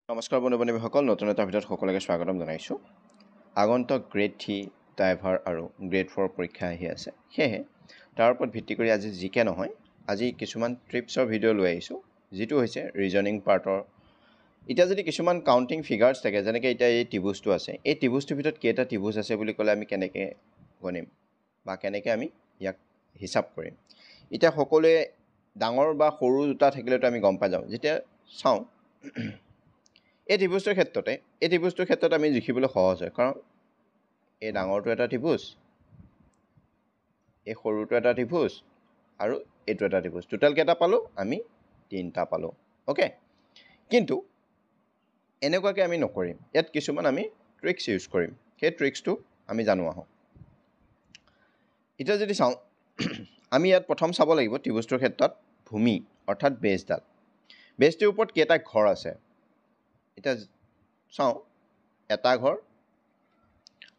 নমস্কাৰ বন্ধু বান্ধৱীসকল, নতুন এটা ভিডিঅ'ত সকলোকে স্বাগতম জনাইছোঁ। আগন্তুক গ্ৰেড 3 ড্ৰাইভাৰ আৰু গ্ৰেড 4 পৰীক্ষা আহি আছে। সেয়েহে তাৰ ওপৰত ভিত্তি কৰি আজি জিকে নহয়, আজি কিছুমান ট্ৰিপছৰ ভিডিঅ' লৈ আহিছোঁ, যিটো হৈছে ৰিজনিং পাৰ্টৰ। এতিয়া যদি কিছুমান কাউণ্টিং ফিগাৰ্ছ থাকে, যেনেকৈ এতিয়া এই ত্ৰিভুজটো আছে, এই ত্ৰিভুজটোৰ ভিতৰত কেইটা ত্ৰিভুজ আছে বুলি ক'লে আমি কেনেকৈ গণিম বা কেনেকৈ আমি ইয়াক হিচাপ কৰিম। এতিয়া সকলোৱে ডাঙৰ বা সৰু দুটা থাকিলেতো আমি গম পাই যাওঁ। যেতিয়া চাওঁ এই ত্ৰিভুজটোৰ ক্ষেত্ৰত আমি লিখিবলৈ সহজ হয়, কাৰণ এই ডাঙৰটো এটা ত্ৰিভুজ, এই সৰুটো এটা ত্ৰিভুজ আৰু এইটো এটা ত্ৰিভুজ। টোটেল কেইটা পালোঁ? আমি 3টা পালোঁ। অ'কে, কিন্তু এনেকুৱাকৈ আমি নকৰিম। ইয়াত কিছুমান আমি ট্ৰিক্স ইউজ কৰিম। সেই ট্ৰিক্সটো আমি জানো আহোঁ। এতিয়া যদি চাওঁ, আমি ইয়াত প্ৰথম চাব লাগিব ত্ৰিভুজটোৰ ক্ষেত্ৰত ভূমি অৰ্থাৎ বেজডাল। বেজটোৰ ওপৰত কেইটা ঘৰ আছে। এতিয়া চাওঁ, এটা ঘৰ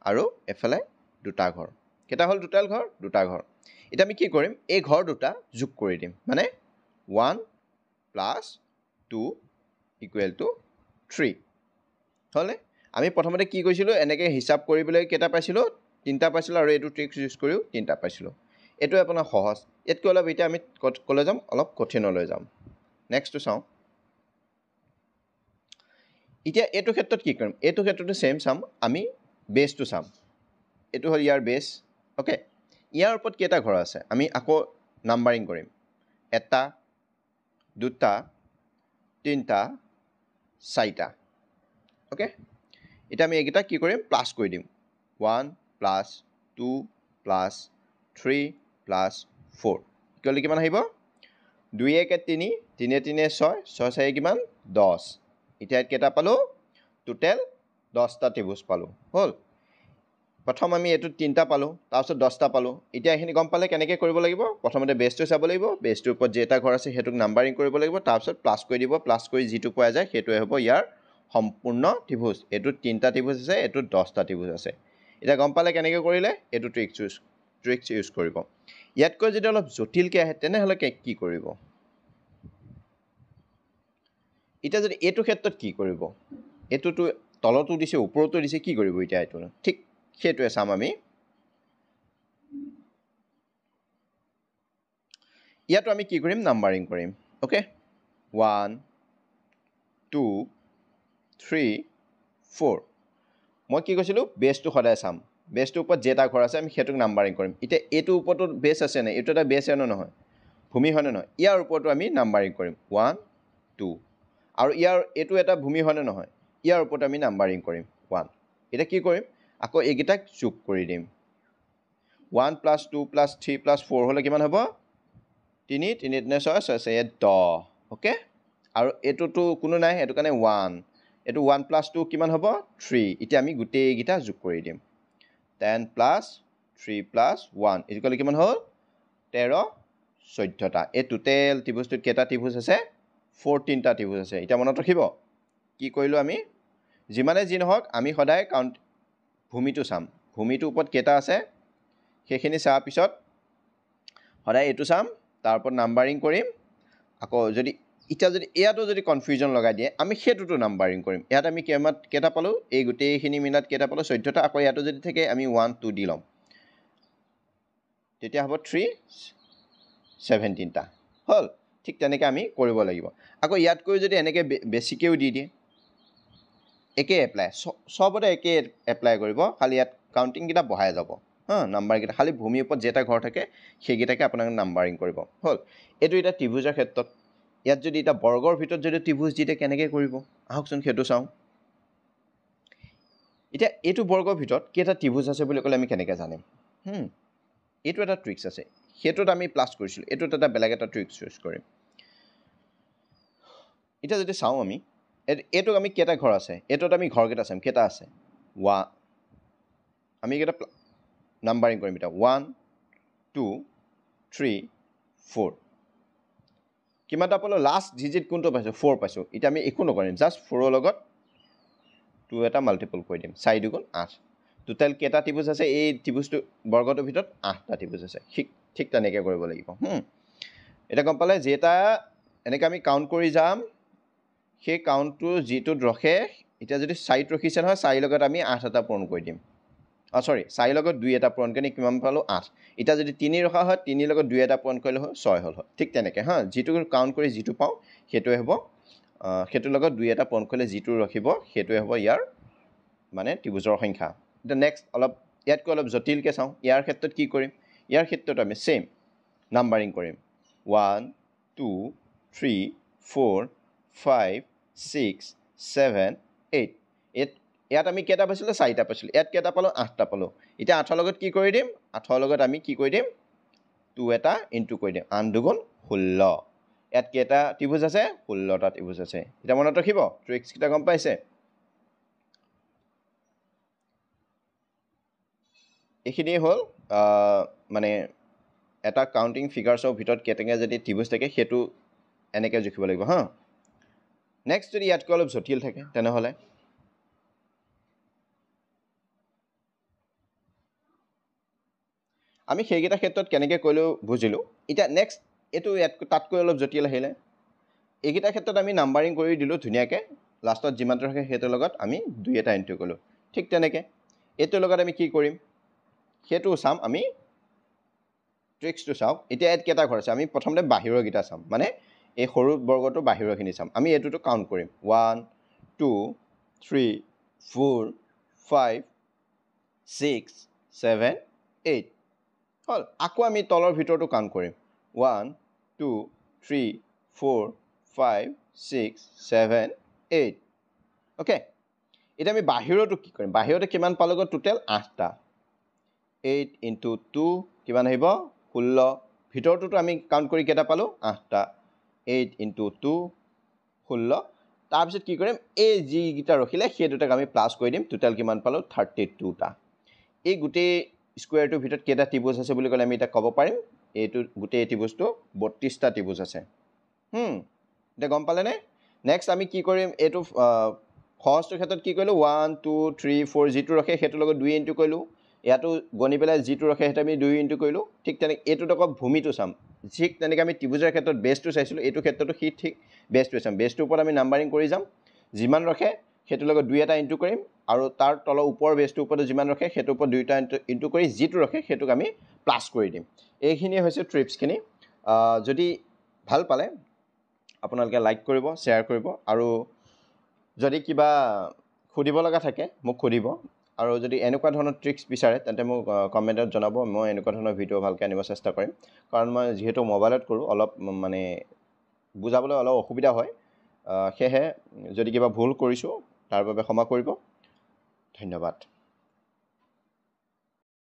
আৰু এফালে দুটা ঘৰ। কেইটা হ'ল টোটেল ঘৰ? দুটা ঘৰ। এতিয়া আমি কি কৰিম? এই ঘৰ দুটা যোগ কৰি দিম, মানে 1 + 2 = 3 হ'লে আমি প্ৰথমতে কি কৰিছিলোঁ, এনেকৈ হিচাপ কৰিবলৈ কেইটা পাইছিলোঁ? 3টা পাইছিলোঁ, আৰু এইটো ট্ৰিক্স ইউজ কৰিও 3টা পাইছিলোঁ। এইটো আপোনাৰ সহজ। ইয়াতকৈ অলপ এতিয়া আমি ক'লৈ যাম? অলপ কঠিনলৈ যাম। নেক্সটটো চাওঁ। এতিয়া এইটো ক্ষেত্ৰত কি কৰিম? এইটো ক্ষেত্ৰতো ছেইম চাম, আমি বেজটো চাম। এইটো হ'ল ইয়াৰ বেজ। অ'কে, ইয়াৰ ওপৰত কেইটা ঘৰ আছে? আমি আকৌ নাম্বাৰিং কৰিম। 1, 2, 3, 4টা। অ'কে, এতিয়া আমি এইকেইটা কি কৰিম? প্লাছ কৰি দিম। 1 + 2 + 3 + 4 = কিমান আহিব? 2 × 1 = 3, 3 × 3 = 6, 6 × 4 = কিমান? 10। এতিয়া কেইটা পালোঁ? টোটেল 10টা ত্ৰিভুজ পালোঁ। হ'ল। প্ৰথম আমি এইটোত 3টা পালোঁ, তাৰপিছত 10টা পালোঁ। এতিয়া এইখিনি গম পালে কেনেকৈ কৰিব লাগিব? প্ৰথমতে বেজটো চাব লাগিব, বেজটোৰ ওপৰত যেইটা ঘৰ আছে সেইটোক নাম্বাৰিং কৰিব লাগিব, তাৰপিছত প্লাছ কৰি দিব। প্লাছ কৰি যিটো পোৱা যায় সেইটোৱে হ'ব ইয়াৰ সম্পূৰ্ণ ত্ৰিভুজ। এইটোত 3টা ত্ৰিভুজ আছে, এইটোত 10টা ত্ৰিভুজ আছে। এতিয়া গম পালে কেনেকৈ কৰিলে? এইটো ট্ৰিক্স ইউজ কৰিব। ইয়াতকৈ যদি অলপ জটিলকৈ আহে তেনেহ'লে কি কৰিব? এতিয়া যদি এইটো ক্ষেত্ৰত কি কৰিব? এইটোতো তলতো দিছে, ওপৰতো দিছে, কি কৰিব এতিয়া এইটো? ঠিক সেইটোৱে চাম আমি। ইয়াতো আমি কি কৰিম? নাম্বাৰিং কৰিম। অ'কে, 1, 2, 3, 4। মই কি কৈছিলোঁ? বেজটো সদায় চাম। বেজটোৰ ওপৰত যেইটা ঘৰ আছে আমি সেইটোক নাম্বাৰিং কৰিম। এতিয়া এইটোৰ ওপৰতো বেজ আছে নে? এইটো এটা বেজ হয় নে নহয়? ভূমি হয়নে নহয়? ইয়াৰ ওপৰতো আমি নাম্বাৰিং কৰিম। 1, 2। আৰু এইটো এটা ভূমি হয়নে নহয়? ইয়াৰ ওপৰত আমি নাম্বাৰিং কৰিম 1। এতিয়া কি কৰিম? আকৌ এইকেইটাক যোগ কৰি দিম। 1 + 2 + 3 + 4 হ'লে কিমান হ'ব? 3, 3 × 3 = 6, 6 × 4 = 10। অ'কে, আৰু এইটোতো কোনো নাই, সেইটো কাৰণে 1। এইটো 1 + 2 কিমান হ'ব? 3। এতিয়া আমি গোটেইকেইটা যোগ কৰি দিম। 10 + 3 + 1 = কিমান হ'ল? 13, 14টা। এই টোটেল ত্ৰিভুজটোত কেইটা ত্ৰিভুজ আছে? 14টা ত্ৰিভুজ আছে। এতিয়া মনত ৰাখিব, কি কৰিলোঁ আমি? যিমানে যি নহওক আমি সদায় ভূমিটো চাম। ভূমিটোৰ ওপৰত কেইটা আছে সেইখিনি চোৱাৰ পিছত সদায় এইটো চাম, তাৰ ওপৰত নাম্বাৰিং কৰিম। আকৌ যদি ইয়াতো যদি কনফিউজন লগাই দিয়ে, আমি সেইটোতো নাম্বাৰিং কৰিম। ইয়াত আমি কেইটা পালোঁ? এই গোটেইখিনি মিলাত কেইটা পালোঁ? 14টা। আকৌ ইয়াতো যদি থাকে আমি 1, 2 দি ল'ম, তেতিয়া হ'ব 3, 17টা। হ'ল। ঠিক তেনেকৈ আমি কৰিব লাগিব। আকৌ ইয়াতকৈ যদি এনেকৈ বেছিকৈও দি দিয়ে, একেই এপ্লাই, চবতে একেই এপ্লাই কৰিব, খালি ইয়াত কাউণ্টিংকেইটা বঢ়াই যাব। নাম্বাৰকেইটা খালি ভূমিৰ ওপৰত যেইটা ঘৰ থাকে সেইকেইটাকে আপোনালোকে নাম্বাৰিং কৰিব। হ'ল। এইটো এতিয়া ত্ৰিভুজৰ ক্ষেত্ৰত। ইয়াত যদি এতিয়া বৰ্গৰ ভিতৰত যদি ত্ৰিভুজ দি দিয়ে কেনেকৈ কৰিব? আহকচোন সেইটো চাওঁ। এতিয়া এইটো বৰ্গৰ ভিতৰত কেইটা ত্ৰিভুজ আছে বুলি ক'লে আমি কেনেকৈ জানিম? এইটো এটা ট্ৰিক্স আছে, সেইটোত আমি প্লাছ কৰিছিলোঁ, এইটোত এটা বেলেগ এটা ট্ৰিক্স ইউজ কৰিম। এতিয়া যদি চাওঁ আমি এইটোক আমি কেইটা ঘৰ আছে, এইটোত আমি ঘৰকেইটা চাম, কেইটা আছে? 1। আমি এইকেইটা নাম্বাৰিং কৰিম এতিয়া। 1, 2, 3, 4। কিমানটা পালোঁ? লাষ্ট ডিজিট কোনটো পাইছোঁ? 4 পাইছোঁ। এতিয়া আমি একো নকৰিম, জাষ্ট 4ৰ লগত 2 এটা মাল্টিপল কৰি দিম। 4 × 2 = 8। টোটেল কেইটা ত্ৰিভুজ আছে এই ত্ৰিভুজটো বৰ্গটোৰ ভিতৰত? 8টা ত্ৰিভুজ আছে। ঠিক তেনেকৈ কৰিব লাগিব। এতিয়া গম পালে, যেইটা এনেকৈ আমি কাউণ্ট কৰি যাম সেই কাউণ্টটো যিটোত ৰখে এতিয়া যদি 4ত ৰখিছে নহয় 4 লগত আমি 8 এটা পূৰণ কৰি দিম সৰি 4 লগত 2 এটা পূৰণ কৰি কিমান পালোঁ 8 এতিয়া যদি 3 ৰখা হয় 3 লগত 2 এটা পূৰণ কৰিলে হয় 6 হ'ল হয় ঠিক তেনেকৈ হা যিটো কাউণ্ট কৰি যিটো পাওঁ সেইটোৱে হ'ব সেইটোৰ লগত 2 এটা পূৰণ কৰিলে যিটো ৰখিব সেইটোৱে হ'ব ইয়াৰ মানে ত্ৰিভুজৰ সংখ্যা এতিয়া নেক্সট অলপ ইয়াতকৈ অলপ জটিলকৈ চাওঁ ইয়াৰ ক্ষেত্ৰত কি কৰিম ইয়াৰ ক্ষেত্ৰত আমি সেম নাম্বাৰিং কৰিম 1 2 3 4 5 6 7 8 ইয়াত আমি কেইটা পাইছিলোঁ 4টা পাইছিলোঁ ইয়াত কেইটা পালোঁ 8টা পালোঁ এতিয়া 8ৰ লগত কি কৰি দিম 8ৰ লগত আমি কি কৰি দিম 2 এটা ইনটু কৰি দিম 8 দুগুণ 16 ইয়াত কেইটা ত্ৰিভুজ আছে 16টা ত্ৰিভুজ আছে এতিয়া মনত ৰাখিব ট্ৰিক্স কেইটা গম পাইছে এইখিনিয়ে হ'ল মানে এটা কাউণ্টিং ফিগাৰ্ছৰ ভিতৰত কেইটাকৈ যদি ত্ৰিভুজ থাকে সেইটো এনেকৈ জুখিব লাগিব হা নেক্সট যদি ইয়াতকৈ অলপ জটিল থাকে তেনেহ'লে আমি সেইকেইটা ক্ষেত্ৰত কেনেকৈ কৰিলোঁ বুজিলোঁ এতিয়া নেক্সট এইটো তাতকৈ অলপ জটিল আহিলে এইকেইটা ক্ষেত্ৰত আমি নাম্বাৰিং কৰি দিলোঁ ধুনীয়াকৈ লাষ্টত যিমানটো থাকে সেইটোৰ লগত আমি 2 এটা এণ্ট্ৰি কৰিলোঁ ঠিক তেনেকৈ এইটোৰ লগত আমি কি কৰিম সেইটো চাম আমি ট্ৰিক্সটো চাওক এতিয়া ইয়াত কেইটা ঘৰ আছে আমি প্ৰথমতে বাহিৰৰকেইটা চাম মানে এই সৰু বৰ্গটোৰ বাহিৰৰখিনি চাম আমি এইটোতো কাউণ্ট কৰিম 1 2 3 4 5 6 7 8 হ'ল আকৌ আমি তলৰ ভিতৰটো কাউণ্ট কৰিম 1 2 3 4 5 6 7 8 অ'কে এতিয়া আমি বাহিৰতো কি কৰিম বাহিৰতে কিমান পালোগৈ টোটেল 8টা 8 ইনটু 2 কিমান আহিব 16 ভিতৰটোতো আমি কাউণ্ট কৰি কেইটা পালোঁ 8টা 8 ইনটু 2 16 তাৰপিছত কি কৰিম এই যিকেইটা ৰখিলে সেই দুটাক আমি প্লাছ কৰি দিম টোটেল কিমান পালোঁ 32টা এই গোটেই স্কুৱেৰটোৰ ভিতৰত কেইটা ত্ৰিভুজ আছে বুলি ক'লে আমি এতিয়া ক'ব পাৰিম এইটো গোটেই ত্ৰিভুজটো 32টা ত্ৰিভুজ আছে এতিয়া গম পালেনে নেক্সট আমি কি কৰিম এইটো সহজটোৰ ক্ষেত্ৰত কি কৰিলোঁ 1 2 3 4 যিটো ৰখে সেইটোৰ লগত 2 ইনটু কৰিলোঁ ইয়াতো গণি পেলাই যিটো ৰখে সেইটো আমি 2 ইনটু কৰিলোঁ ঠিক তেনেকৈ এইটোত আকৌ ভূমিটো চাম ঠিক তেনেকৈ আমি ত্ৰিভুজৰ ক্ষেত্ৰত বেছটো চাইছিলোঁ এইটো ক্ষেত্ৰতো সি ঠিক বেছটো চাম বেছটোৰ ওপৰত আমি নাম্বাৰিং কৰি যাম যিমান ৰখে সেইটোৰ লগত 2 এটা ইনটু কৰিম আৰু তাৰ তলৰ ওপৰৰ বেছটোৰ ওপৰত যিমান ৰখে সেইটোৰ ওপৰত 2টা ইনটু কৰি যিটো ৰখে সেইটোক আমি প্লাছ কৰি দিম এইখিনিয়ে হৈছে ট্ৰিপছখিনি যদি ভাল পালে আপোনালোকে লাইক কৰিব শ্বেয়াৰ কৰিব আৰু যদি কিবা সুধিব লগা থাকে মোক সুধিব আৰু যদি এনেকুৱা ধৰণৰ ট্ৰিক্স বিচাৰে তেন্তে মোক কমেণ্টত জনাব মই এনেকুৱা ধৰণৰ ভিডিঅ' ভালকৈ আনিব চেষ্টা কৰিম কাৰণ মই যিহেতু মোবাইলত কৰোঁ অলপ মানে বুজাবলৈ অলপ অসুবিধা হয় সেয়েহে যদি কিবা ভুল কৰিছোঁ তাৰ বাবে ক্ষমা কৰিব ধন্যবাদ